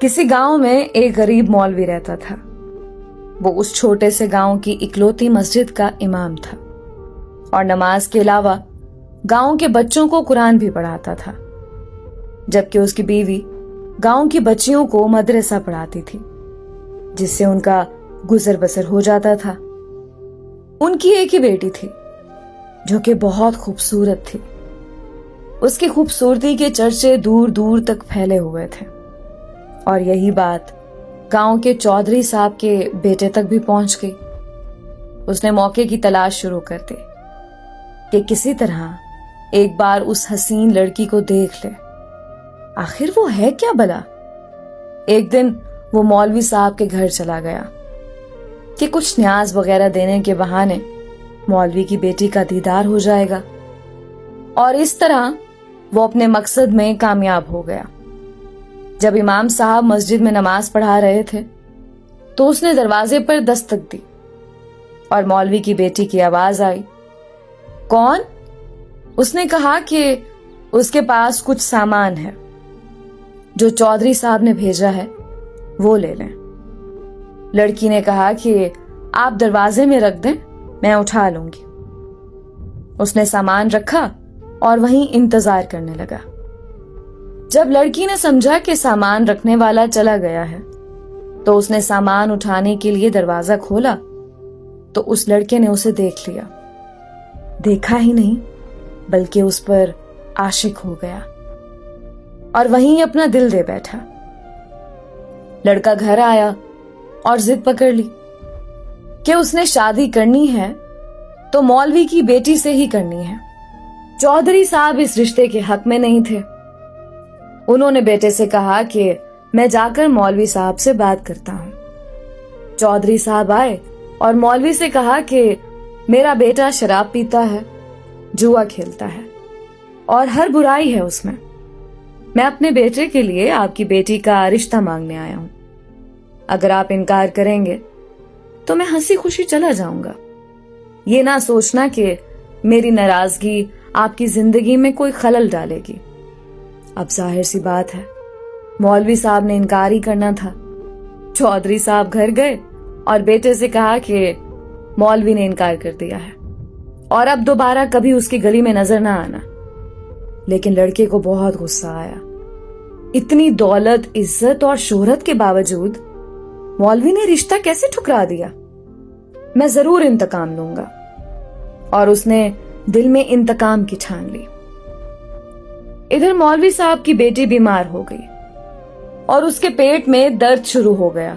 किसी गांव में एक गरीब मौलवी रहता था। वो उस छोटे से गांव की इकलौती मस्जिद का इमाम था और नमाज के अलावा गांव के बच्चों को कुरान भी पढ़ाता था, जबकि उसकी बीवी गांव की बच्चियों को मदरसा पढ़ाती थी, जिससे उनका गुजर बसर हो जाता था। उनकी एक ही बेटी थी जो कि बहुत खूबसूरत थी। उसकी खूबसूरती के चर्चे दूर दूर तक फैले हुए थे और यही बात गांव के चौधरी साहब के बेटे तक भी पहुंच गई। उसने मौके की तलाश शुरू कर दी कि किसी तरह एक बार उस हसीन लड़की को देख ले। आखिर वो है क्या भला? एक दिन वो मौलवी साहब के घर चला गया कि कुछ न्याज वगैरह देने के बहाने मौलवी की बेटी का दीदार हो जाएगा, और इस तरह वो अपने मकसद में कामयाब हो गया। जब इमाम साहब मस्जिद में नमाज पढ़ा रहे थे तो उसने दरवाजे पर दस्तक दी और मौलवी की बेटी की आवाज आई। कौन? उसने कहा कि उसके पास कुछ सामान है जो चौधरी साहब ने भेजा है, वो ले लें। लड़की ने कहा कि आप दरवाजे में रख दें, मैं उठा लूंगी। उसने सामान रखा और वहीं इंतजार करने लगा। जब लड़की ने समझा कि सामान रखने वाला चला गया है तो उसने सामान उठाने के लिए दरवाजा खोला तो उस लड़के ने उसे देख लिया। देखा ही नहीं बल्कि उस पर आशिक हो गया और वहीं अपना दिल दे बैठा। लड़का घर आया और जिद पकड़ ली कि उसने शादी करनी है तो मौलवी की बेटी से ही करनी है। चौधरी साहब इस रिश्ते के हक में नहीं थे। उन्होंने बेटे से कहा कि मैं जाकर मौलवी साहब से बात करता हूं। चौधरी साहब आए और मौलवी से कहा कि मेरा बेटा शराब पीता है, जुआ खेलता है और हर बुराई है उसमें। मैं अपने बेटे के लिए आपकी बेटी का रिश्ता मांगने आया हूं। अगर आप इनकार करेंगे तो मैं हंसी खुशी चला जाऊंगा। ये ना सोचना कि मेरी नाराजगी आपकी जिंदगी में कोई खलल डालेगी। अब जाहिर सी बात है, मौलवी साहब ने इनकार ही करना था। चौधरी साहब घर गए और बेटे से कहा कि मौलवी ने इनकार कर दिया है और अब दोबारा कभी उसकी गली में नजर ना आना। लेकिन लड़के को बहुत गुस्सा आया। इतनी दौलत, इज्जत और शोहरत के बावजूद मौलवी ने रिश्ता कैसे ठुकरा दिया? मैं जरूर इंतकाम लूंगा। और उसने दिल में इंतकाम की ठान ली। इधर मौलवी साहब की बेटी बीमार हो गई और उसके पेट में दर्द शुरू हो गया।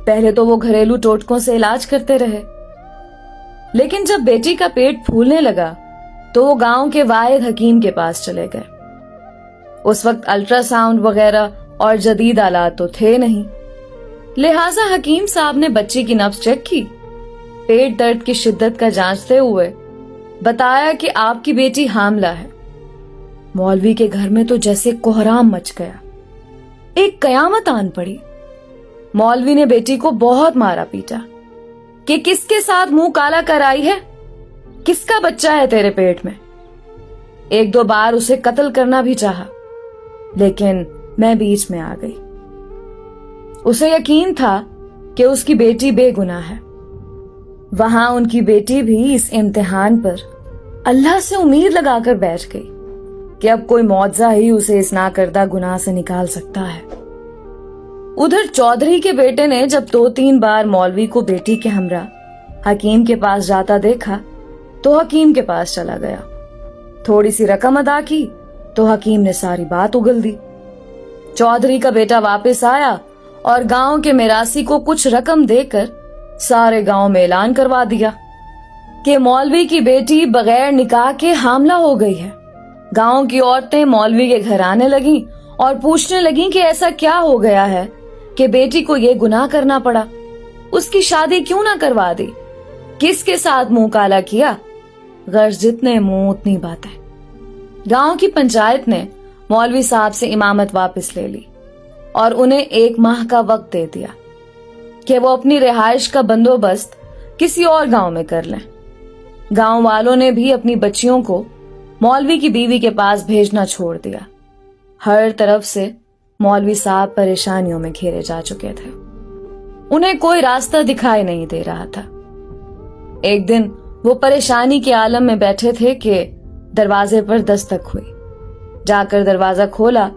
पहले तो वो घरेलू टोटकों से इलाज करते रहे, लेकिन जब बेटी का पेट फूलने लगा तो वो गांव के वाहिद हकीम के पास चले गए। उस वक्त अल्ट्रासाउंड वगैरह और जदीद आलात तो थे नहीं, लिहाजा हकीम साहब ने बच्ची की नब्ज चेक की। पेट दर्द की शिद्दत का जांचते हुए बताया कि आपकी बेटी हामला है। मौलवी के घर में तो जैसे कोहराम मच गया, एक कयामत आन पड़ी। मौलवी ने बेटी को बहुत मारा पीटा कि किसके साथ मुंह काला कराई है, किसका बच्चा है तेरे पेट में। एक दो बार उसे कत्ल करना भी चाहा, लेकिन मैं बीच में आ गई। उसे यकीन था कि उसकी बेटी बेगुनाह है। वहां उनकी बेटी भी इस इम्तिहान पर अल्लाह से उम्मीद लगाकर बैठ गई कि अब कोई मौजज़ा ही उसे इस नाकर्दा गुनाह से निकाल सकता है। उधर चौधरी के बेटे ने जब 2-3 बार मौलवी को बेटी के हमरा हकीम के पास जाता देखा तो हकीम के पास चला गया। थोड़ी सी रकम अदा की तो हकीम ने सारी बात उगल दी। चौधरी का बेटा वापस आया और गांव के मिरासी को कुछ रकम देकर सारे गांव में ऐलान करवा दिया कि मौलवी की बेटी बगैर निकाह के हामला हो गई है। गांव की औरतें मौलवी के घर आने लगीं और पूछने लगीं कि ऐसा क्या हो गया है कि बेटी को ये गुनाह करना पड़ा, उसकी शादी क्यों ना करवा दी, किसके साथ मुंह काला किया। गर्ज जितने मुंह उतनी बातें। गांव की पंचायत ने मौलवी साहब से इमामत वापस ले ली और उन्हें 1 माह का वक्त दे दिया कि वो अपनी रिहाइश का बंदोबस्त किसी और गांव में कर लें। गांव वालों ने भी अपनी बच्चियों को मौलवी की बीवी के पास भेजना छोड़ दिया। हर तरफ से मौलवी साहब परेशानियों में घेरे जा चुके थे। उन्हें कोई रास्ता दिखाई नहीं दे रहा था। एक दिन वो परेशानी के आलम में बैठे थे कि दरवाजे पर दस्तक हुई। जाकर दरवाजा खोला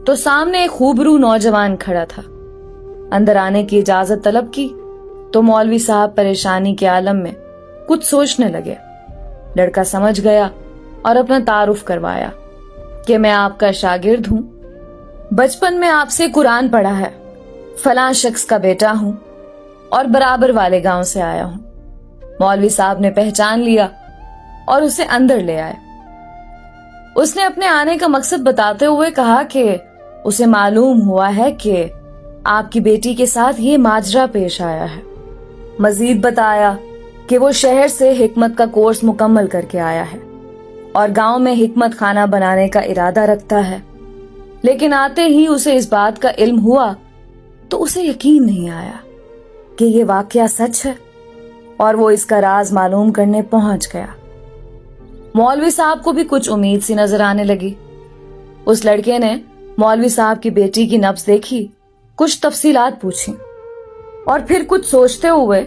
तो सामने एक खूबरू नौजवान खड़ा था। अंदर आने की इजाजत तलब की तो मौलवी साहब परेशानी के आलम में कुछ सोचने लगे। लड़का समझ गया और अपना तारुफ करवाया कि मैं आपका शागिर्द हूं, बचपन में आपसे कुरान पढ़ा है, फलां शख्स का बेटा हूं और बराबर वाले गांव से आया हूं। मौलवी साहब ने पहचान लिया और उसे अंदर ले आए। उसने अपने आने का मकसद बताते हुए कहा कि उसे मालूम हुआ है कि आपकी बेटी के साथ ये माजरा पेश आया है। मजीद बताया कि वो शहर से हिकमत का कोर्स मुकम्मल करके आया है और गांव में हिकमत खाना बनाने का इरादा रखता है, लेकिन आते ही उसे इस बात का इल्म हुआ तो उसे यकीन नहीं आया कि ये वाकया सच है और वो इसका राज मालूम करने पहुंच गया। मौलवी साहब को भी कुछ उम्मीद सी नजर आने लगी। उस लड़के ने मौलवी साहब की बेटी की नब्ज देखी, कुछ तफसीलात पूछी और फिर कुछ सोचते हुए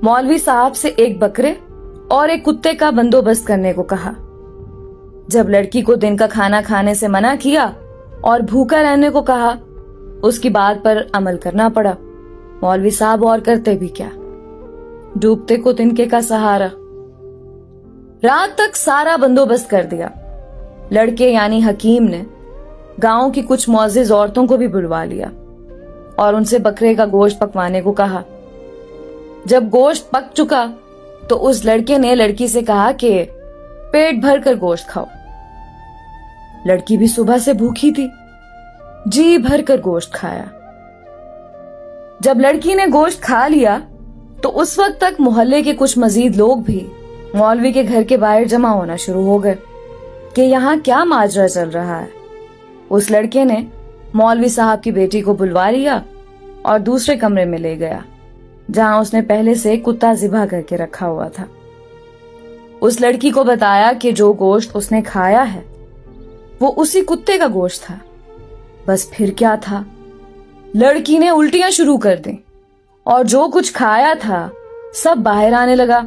मौलवी साहब से एक बकरे और एक कुत्ते का बंदोबस्त करने को कहा। जब लड़की को दिन का खाना खाने से मना किया और भूखा रहने को कहा, उसकी बात पर अमल करना पड़ा। मौलवी साहब और करते भी क्या, डूबते को तिनके का सहारा। रात तक सारा बंदोबस्त कर दिया। लड़के यानी हकीम ने गांव की कुछ मुअज़्ज़िज़ औरतों को भी बुलवा लिया और उनसे बकरे का गोश्त पकवाने को कहा। जब गोश्त पक चुका तो उस लड़के ने लड़की से कहा कि पेट भर कर गोश्त खाओ। लड़की भी सुबह से भूखी थी, जी भर कर गोश्त खाया। जब लड़की ने गोश्त खा लिया तो उस वक्त तक मोहल्ले के कुछ मजीद लोग भी मौलवी के घर के बाहर जमा होना शुरू हो गए कि यहाँ क्या माजरा चल रहा है। उस लड़के ने मौलवी साहब की बेटी को बुलवा लिया और दूसरे कमरे में ले गया जहां उसने पहले से कुत्ता ज़िबा करके रखा हुआ था। उस लड़की को बताया कि जो गोश्त उसने खाया है वो उसी कुत्ते का गोश्त था। बस फिर क्या था, लड़की ने उल्टियां शुरू कर दी और जो कुछ खाया था सब बाहर आने लगा।